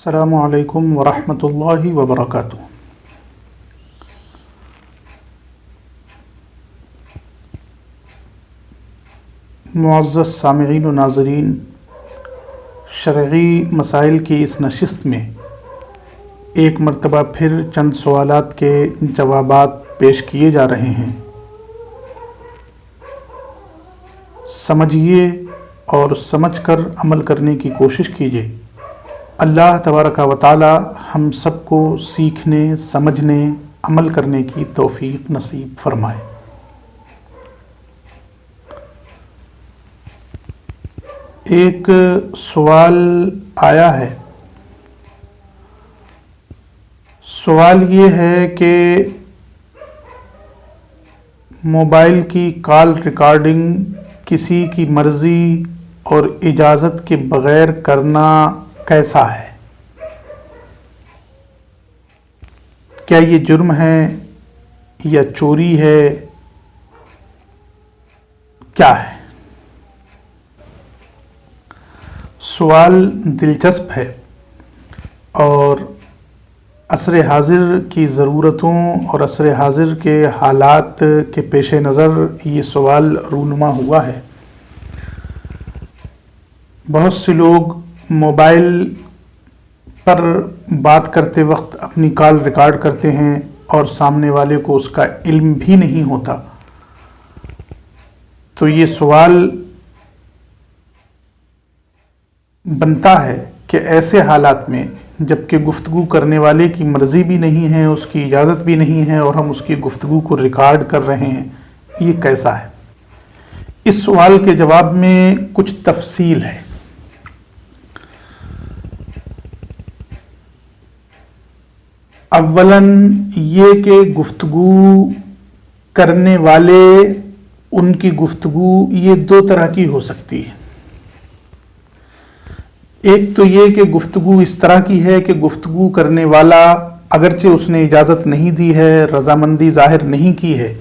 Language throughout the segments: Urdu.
السلام علیکم ورحمۃ اللہ وبرکاتہ۔ معزز سامعین و ناظرین، شرعی مسائل کی اس نشست میں ایک مرتبہ پھر چند سوالات کے جوابات پیش کیے جا رہے ہیں۔ سمجھیے اور سمجھ کر عمل کرنے کی کوشش کیجیے۔ اللہ تبارک و تعالی ہم سب کو سیکھنے، سمجھنے، عمل کرنے کی توفیق نصیب فرمائے۔ ایک سوال آیا ہے۔ سوال یہ ہے کہ موبائل کی کال ریکارڈنگ کسی کی مرضی اور اجازت کے بغیر کرنا کیسا ہے؟ کیا یہ جرم ہے یا چوری ہے؟ کیا ہے؟ سوال دلچسپ ہے اور عصر حاضر کی ضرورتوں اور عصر حاضر کے حالات کے پیش نظر یہ سوال رونما ہوا ہے۔ بہت سے لوگ موبائل پر بات کرتے وقت اپنی کال ریکارڈ کرتے ہیں اور سامنے والے کو اس کا علم بھی نہیں ہوتا۔ تو یہ سوال بنتا ہے کہ ایسے حالات میں جبکہ گفتگو کرنے والے کی مرضی بھی نہیں ہے، اس کی اجازت بھی نہیں ہے اور ہم اس کی گفتگو کو ریکارڈ کر رہے ہیں، یہ کیسا ہے؟ اس سوال کے جواب میں کچھ تفصیل ہے۔ اولاً یہ کہ گفتگو کرنے والے، ان کی گفتگو یہ دو طرح کی ہو سکتی ہے۔ ایک تو یہ کہ گفتگو اس طرح کی ہے کہ گفتگو کرنے والا اگرچہ اس نے اجازت نہیں دی ہے، رضامندی ظاہر نہیں کی ہے،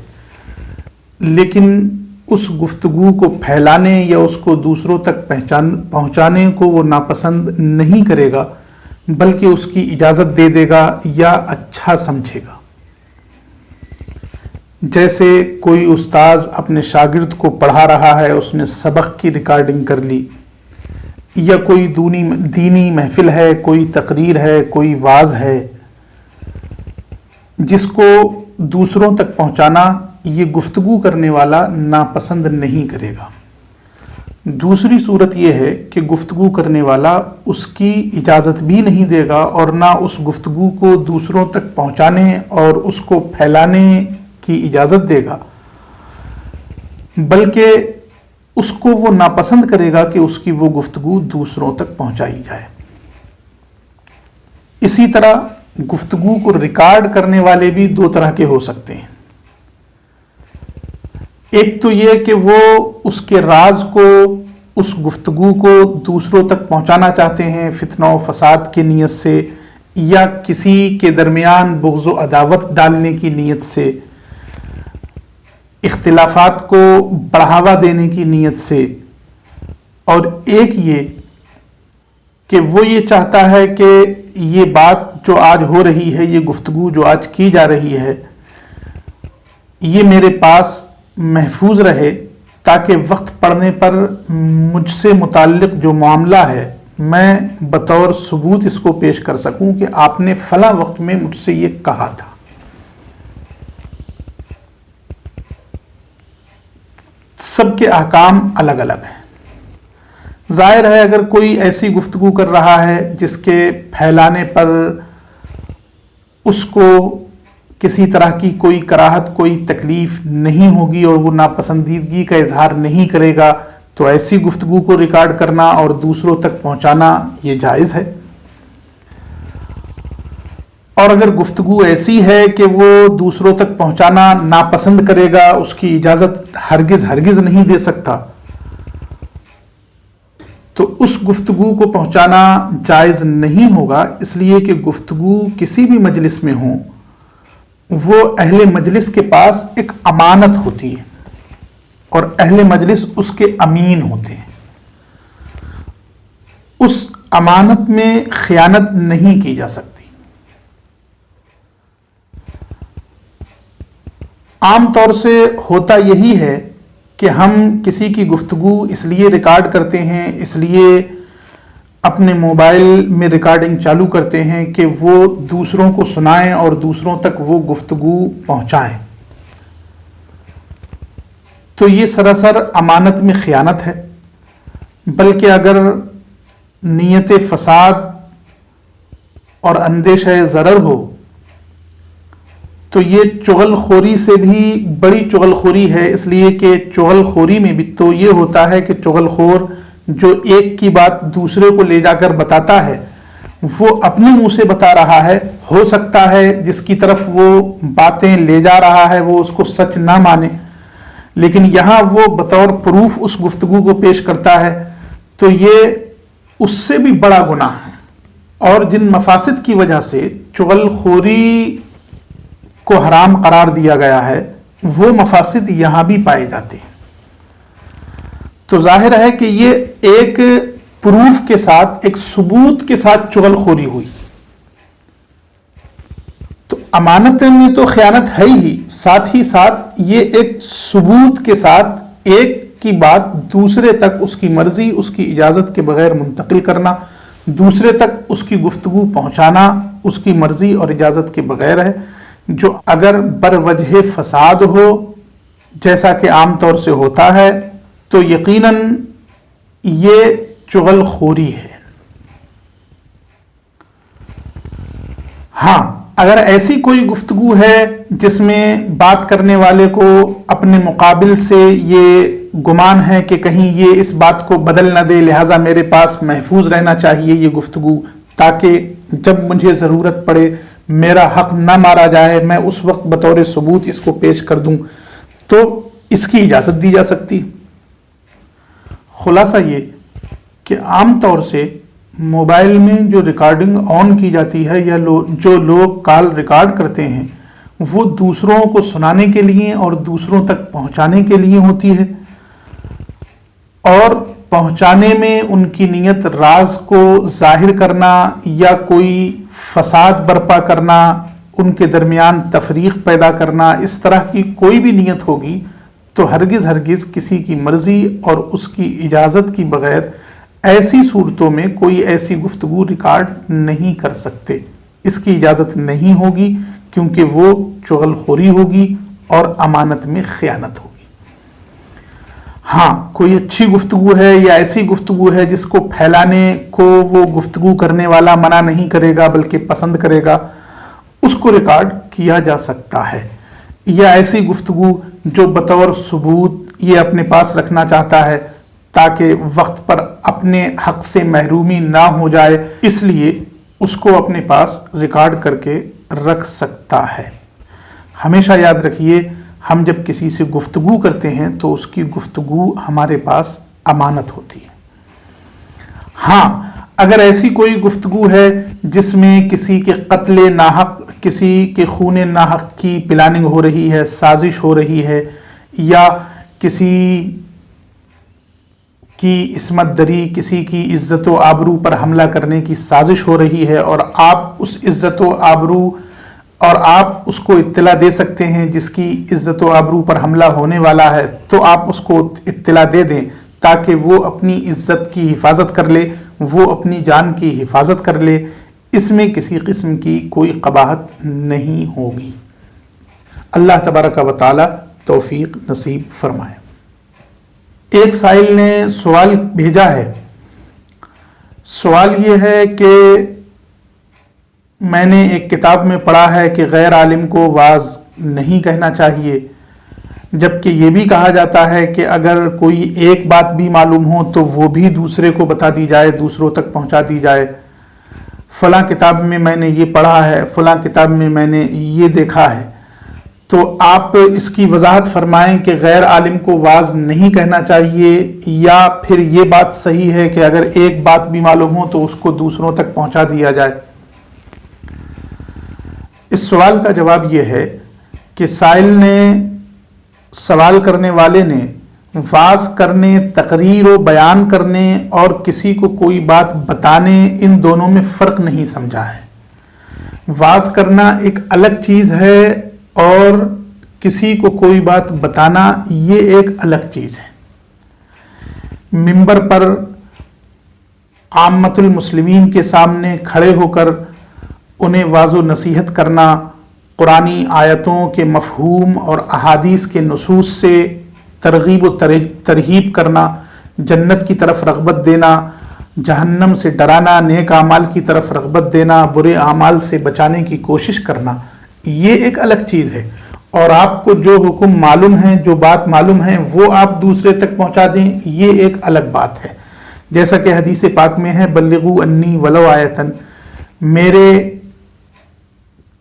لیکن اس گفتگو کو پھیلانے یا اس کو دوسروں تک پہنچانے کو وہ ناپسند نہیں کرے گا، بلکہ اس کی اجازت دے دے گا یا اچھا سمجھے گا۔ جیسے کوئی استاذ اپنے شاگرد کو پڑھا رہا ہے، اس نے سبق کی ریکارڈنگ کر لی، یا کوئی دینی محفل ہے، کوئی تقریر ہے، کوئی واعظ ہے، جس کو دوسروں تک پہنچانا یہ گفتگو کرنے والا ناپسند نہیں کرے گا۔ دوسری صورت یہ ہے کہ گفتگو کرنے والا اس کی اجازت بھی نہیں دے گا اور نہ اس گفتگو کو دوسروں تک پہنچانے اور اس کو پھیلانے کی اجازت دے گا، بلکہ اس کو وہ ناپسند کرے گا کہ اس کی وہ گفتگو دوسروں تک پہنچائی جائے۔ اسی طرح گفتگو کو ریکارڈ کرنے والے بھی دو طرح کے ہو سکتے ہیں۔ ایک تو یہ کہ وہ اس کے راز کو، اس گفتگو کو دوسروں تک پہنچانا چاہتے ہیں فتنہ و فساد کی نیت سے، یا کسی کے درمیان بغض و عداوت ڈالنے کی نیت سے، اختلافات کو بڑھاوا دینے کی نیت سے۔ اور ایک یہ کہ وہ یہ چاہتا ہے کہ یہ بات جو آج ہو رہی ہے، یہ گفتگو جو آج کی جا رہی ہے، یہ میرے پاس محفوظ رہے تاکہ وقت پڑنے پر مجھ سے متعلق جو معاملہ ہے میں بطور ثبوت اس کو پیش کر سکوں کہ آپ نے فلاں وقت میں مجھ سے یہ کہا تھا۔ سب کے احکام الگ الگ ہیں۔ ظاہر ہے اگر کوئی ایسی گفتگو کر رہا ہے جس کے پھیلانے پر اس کو کسی طرح کی کوئی کراہت، کوئی تکلیف نہیں ہوگی اور وہ ناپسندیدگی کا اظہار نہیں کرے گا، تو ایسی گفتگو کو ریکارڈ کرنا اور دوسروں تک پہنچانا یہ جائز ہے۔ اور اگر گفتگو ایسی ہے کہ وہ دوسروں تک پہنچانا ناپسند کرے گا، اس کی اجازت ہرگز نہیں دے سکتا، تو اس گفتگو کو پہنچانا جائز نہیں ہوگا، اس لیے کہ گفتگو کسی بھی مجلس میں ہو، وہ اہل مجلس کے پاس ایک امانت ہوتی ہے اور اہل مجلس اس کے امین ہوتے ہیں۔ اس امانت میں خیانت نہیں کی جا سکتی۔ عام طور سے ہوتا یہی ہے کہ ہم کسی کی گفتگو اس لیے ریکارڈ کرتے ہیں، اس لیے اپنے موبائل میں ریکارڈنگ چالو کرتے ہیں کہ وہ دوسروں کو سنائیں اور دوسروں تک وہ گفتگو پہنچائیں۔ تو یہ سراسر امانت میں خیانت ہے، بلکہ اگر نیت فساد اور اندیشہ ضرر ہو تو یہ چغل خوری سے بھی بڑی چغل خوری ہے، اس لیے کہ چغل خوری میں بھی تو یہ ہوتا ہے کہ چغل خور جو ایک کی بات دوسرے کو لے جا کر بتاتا ہے وہ اپنے منہ سے بتا رہا ہے، ہو سکتا ہے جس کی طرف وہ باتیں لے جا رہا ہے وہ اس کو سچ نہ مانے، لیکن یہاں وہ بطور پروف اس گفتگو کو پیش کرتا ہے، تو یہ اس سے بھی بڑا گناہ ہے۔ اور جن مفاسد کی وجہ سے چغل خوری کو حرام قرار دیا گیا ہے وہ مفاسد یہاں بھی پائے جاتے ہیں۔ تو ظاہر ہے کہ یہ ایک پروف کے ساتھ، ایک ثبوت کے ساتھ چغل خوری ہوئی۔ تو امانت میں تو خیانت ہے ہی، ساتھ ہی ساتھ یہ ایک ثبوت کے ساتھ ایک کی بات دوسرے تک اس کی مرضی، اس کی اجازت کے بغیر منتقل کرنا، دوسرے تک اس کی گفتگو پہنچانا اس کی مرضی اور اجازت کے بغیر ہے، جو اگر بر وجہ فساد ہو جیسا کہ عام طور سے ہوتا ہے تو یقیناً یہ چغل خوری ہے۔ ہاں، اگر ایسی کوئی گفتگو ہے جس میں بات کرنے والے کو اپنے مقابل سے یہ گمان ہے کہ کہیں یہ اس بات کو بدل نہ دے، لہٰذا میرے پاس محفوظ رہنا چاہیے یہ گفتگو، تاکہ جب مجھے ضرورت پڑے میرا حق نہ مارا جائے، میں اس وقت بطور ثبوت اس کو پیش کر دوں، تو اس کی اجازت دی جا سکتی۔ خلاصہ یہ کہ عام طور سے موبائل میں جو ریکارڈنگ آن کی جاتی ہے یا جو لوگ کال ریکارڈ کرتے ہیں وہ دوسروں کو سنانے کے لیے اور دوسروں تک پہنچانے کے لیے ہوتی ہے، اور پہنچانے میں ان کی نیت راز کو ظاہر کرنا یا کوئی فساد برپا کرنا، ان کے درمیان تفریق پیدا کرنا، اس طرح کی کوئی بھی نیت ہوگی تو ہرگز کسی کی مرضی اور اس کی اجازت کی بغیر ایسی صورتوں میں کوئی ایسی گفتگو ریکارڈ نہیں کر سکتے، اس کی اجازت نہیں ہوگی، کیونکہ وہ چغل خوری ہوگی اور امانت میں خیانت ہوگی۔ ہاں، کوئی اچھی گفتگو ہے یا ایسی گفتگو ہے جس کو پھیلانے کو وہ گفتگو کرنے والا منع نہیں کرے گا بلکہ پسند کرے گا، اس کو ریکارڈ کیا جا سکتا ہے، یا ایسی گفتگو جو بطور ثبوت یہ اپنے پاس رکھنا چاہتا ہے تاکہ وقت پر اپنے حق سے محرومی نہ ہو جائے، اس لیے اس کو اپنے پاس ریکارڈ کر کے رکھ سکتا ہے۔ ہمیشہ یاد رکھیے، ہم جب کسی سے گفتگو کرتے ہیں تو اس کی گفتگو ہمارے پاس امانت ہوتی ہے۔ ہاں، اگر ایسی کوئی گفتگو ہے جس میں کسی کے قتل ناحق، کسی کے خون ناحق کی پلاننگ ہو رہی ہے، سازش ہو رہی ہے، یا کسی کی عصمت دری، کسی کی عزت و آبرو پر حملہ کرنے کی سازش ہو رہی ہے، اور آپ اس عزت و آبرو اور آپ اس کو اطلاع دے سکتے ہیں جس کی عزت و آبرو پر حملہ ہونے والا ہے، تو آپ اس کو اطلاع دے دیں تاکہ وہ اپنی عزت کی حفاظت کر لے، وہ اپنی جان کی حفاظت کر لے، اس میں کسی قسم کی کوئی قباحت نہیں ہوگی۔ اللہ تبارک و تعالی توفیق نصیب فرمائے۔ ایک سائل نے سوال بھیجا ہے، سوال یہ ہے کہ میں نے ایک کتاب میں پڑھا ہے کہ غیر عالم کو واعظ نہیں کہنا چاہیے، جبکہ یہ بھی کہا جاتا ہے کہ اگر کوئی ایک بات بھی معلوم ہو تو وہ بھی دوسرے کو بتا دی جائے، دوسروں تک پہنچا دی جائے، فلاں کتاب میں میں نے یہ پڑھا ہے، فلاں کتاب میں میں نے یہ دیکھا ہے، تو آپ اس کی وضاحت فرمائیں کہ غیر عالم کو واعظ نہیں کہنا چاہیے، یا پھر یہ بات صحیح ہے کہ اگر ایک بات بھی معلوم ہو تو اس کو دوسروں تک پہنچا دیا جائے۔ اس سوال کا جواب یہ ہے کہ سائل نے، سوال کرنے والے نے واز کرنے، تقریر و بیان کرنے اور کسی کو کوئی بات بتانے، ان دونوں میں فرق نہیں سمجھا ہے۔ واز کرنا ایک الگ چیز ہے اور کسی کو کوئی بات بتانا یہ ایک الگ چیز ہے۔ منبر پر عامت المسلمین کے سامنے کھڑے ہو کر انہیں واض و نصیحت کرنا، قرآنی آیتوں کے مفہوم اور احادیث کے نصوص سے ترغیب و ترہیب کرنا، جنت کی طرف رغبت دینا، جہنم سے ڈرانا، نیک اعمال کی طرف رغبت دینا، برے اعمال سے بچانے کی کوشش کرنا، یہ ایک الگ چیز ہے۔ اور آپ کو جو حکم معلوم ہے، جو بات معلوم ہے، وہ آپ دوسرے تک پہنچا دیں، یہ ایک الگ بات ہے۔ جیسا کہ حدیث پاک میں ہے، بلغوا انی ولو آیتن، میرے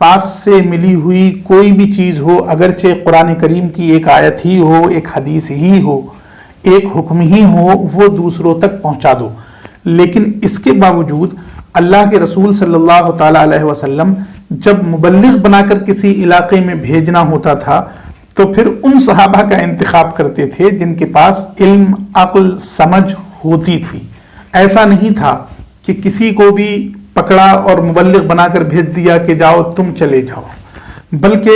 پاس سے ملی ہوئی کوئی بھی چیز ہو، اگرچہ قرآن کریم کی ایک آیت ہی ہو، ایک حدیث ہی ہو، ایک حکم ہی ہو، وہ دوسروں تک پہنچا دو۔ لیکن اس کے باوجود اللہ کے رسول صلی اللہ تعالی علیہ وسلم جب مبلغ بنا کر کسی علاقے میں بھیجنا ہوتا تھا تو پھر ان صحابہ کا انتخاب کرتے تھے جن کے پاس علم، عقل، سمجھ ہوتی تھی۔ ایسا نہیں تھا کہ کسی کو بھی پکڑا اور مبلغ بنا کر بھیج دیا کہ جاؤ تم چلے جاؤ، بلکہ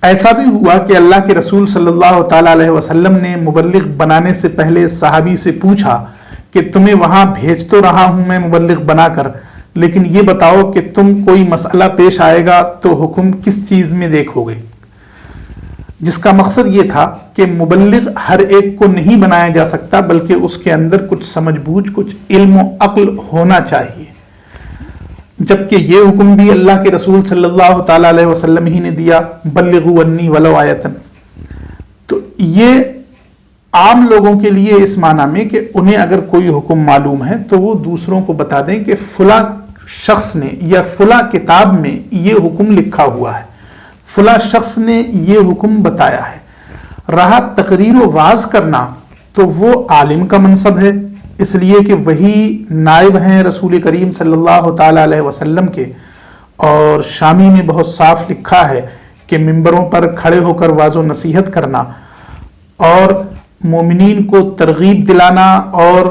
ایسا بھی ہوا کہ اللہ کے رسول صلی اللہ تعالی علیہ وسلم نے مبلغ بنانے سے پہلے صحابی سے پوچھا کہ تمہیں وہاں بھیج تو رہا ہوں میں مبلغ بنا کر، لیکن یہ بتاؤ کہ تم کوئی مسئلہ پیش آئے گا تو حکم کس چیز میں دیکھو گے؟ جس کا مقصد یہ تھا کہ مبلغ ہر ایک کو نہیں بنایا جا سکتا، بلکہ اس کے اندر کچھ سمجھ بوجھ، کچھ علم و عقل ہونا چاہیے۔ جبکہ یہ حکم بھی اللہ کے رسول صلی اللہ تعالی علیہ وسلم ہی نے دیا، بلغوا انی ولو آیتن۔ تو یہ عام لوگوں کے لیے اس معنی میں کہ انہیں اگر کوئی حکم معلوم ہے تو وہ دوسروں کو بتا دیں کہ فلاں شخص نے یا فلاں کتاب میں یہ حکم لکھا ہوا ہے، فلاں شخص نے یہ حکم بتایا ہے۔ رہا تقریر و واز کرنا تو وہ عالم کا منصب ہے، اس لیے کہ وہی نائب ہیں رسول کریم صلی اللہ تعالی علیہ وسلم کے، اور شامی میں بہت صاف لکھا ہے کہ منبروں پر کھڑے ہو کر واض و نصیحت کرنا اور مومنین کو ترغیب دلانا اور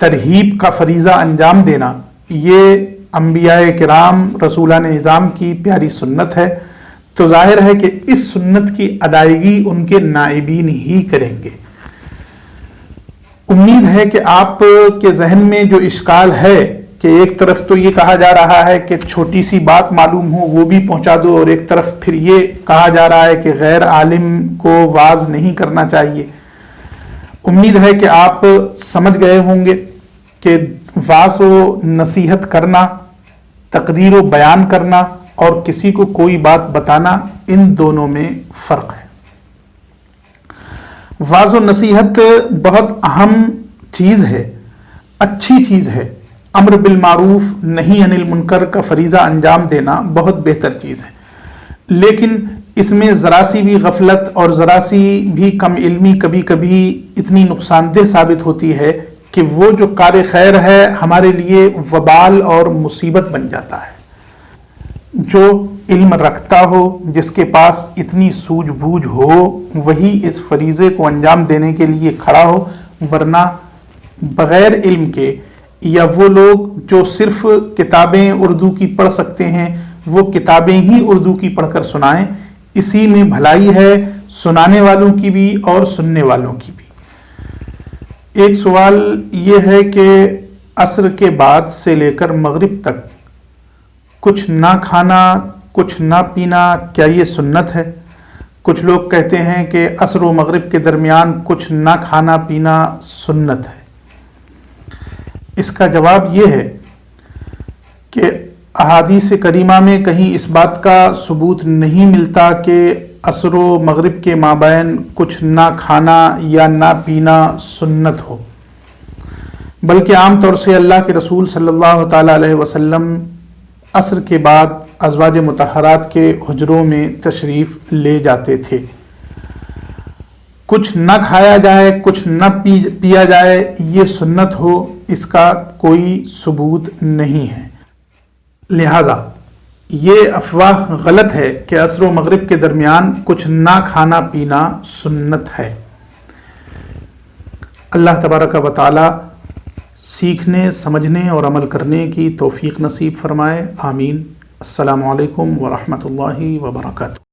ترہیب کا فریضہ انجام دینا، یہ انبیاء کرام رسولان اعظام کی پیاری سنت ہے۔ تو ظاہر ہے کہ اس سنت کی ادائیگی ان کے نائبین ہی کریں گے۔ امید ہے کہ آپ کے ذہن میں جو اشکال ہے کہ ایک طرف تو یہ کہا جا رہا ہے کہ چھوٹی سی بات معلوم ہو وہ بھی پہنچا دو، اور ایک طرف پھر یہ کہا جا رہا ہے کہ غیر عالم کو واز نہیں کرنا چاہیے۔ امید ہے کہ آپ سمجھ گئے ہوں گے کہ واز و نصیحت کرنا، تقریر و بیان کرنا اور کسی کو کوئی بات بتانا، ان دونوں میں فرق ہے۔ واز و نصیحت بہت اہم چیز ہے، اچھی چیز ہے۔ امر بالمعروف نہی عن المنکر کا فریضہ انجام دینا بہت بہتر چیز ہے، لیکن اس میں ذرا سی بھی غفلت اور ذرا سی بھی کم علمی کبھی کبھی اتنی نقصان دہ ثابت ہوتی ہے کہ وہ جو کار خیر ہے ہمارے لیے وبال اور مصیبت بن جاتا ہے۔ جو علم رکھتا ہو، جس کے پاس اتنی سوجھ بوجھ ہو، وہی اس فریضے کو انجام دینے کے لیے کھڑا ہو، ورنہ بغیر علم کے یا وہ لوگ جو صرف کتابیں اردو کی پڑھ سکتے ہیں وہ کتابیں ہی اردو کی پڑھ کر سنائیں، اسی میں بھلائی ہے، سنانے والوں کی بھی اور سننے والوں کی بھی۔ ایک سوال یہ ہے کہ عصر کے بعد سے لے کر مغرب تک کچھ نہ کھانا، کچھ نہ پینا، کیا یہ سنت ہے؟ کچھ لوگ کہتے ہیں کہ عصر و مغرب کے درمیان کچھ نہ کھانا پینا سنت ہے۔ اس کا جواب یہ ہے کہ احادیث کریمہ میں کہیں اس بات کا ثبوت نہیں ملتا کہ عصر و مغرب کے مابین کچھ نہ کھانا یا نہ پینا سنت ہو، بلکہ عام طور سے اللہ کے رسول صلی اللہ تعالی علیہ وسلم عصر کے بعد ازواج مطہرات کے حجروں میں تشریف لے جاتے تھے۔ کچھ نہ کھایا جائے، کچھ نہ پیا جائے، یہ سنت ہو، اس کا کوئی ثبوت نہیں ہے۔ لہذا یہ افواہ غلط ہے کہ عصر و مغرب کے درمیان کچھ نہ کھانا پینا سنت ہے۔ اللہ تبارک و تعالی سیکھنے، سمجھنے اور عمل کرنے کی توفیق نصیب فرمائے، آمین۔ السلام علیکم ورحمۃ اللہ وبرکاتہ۔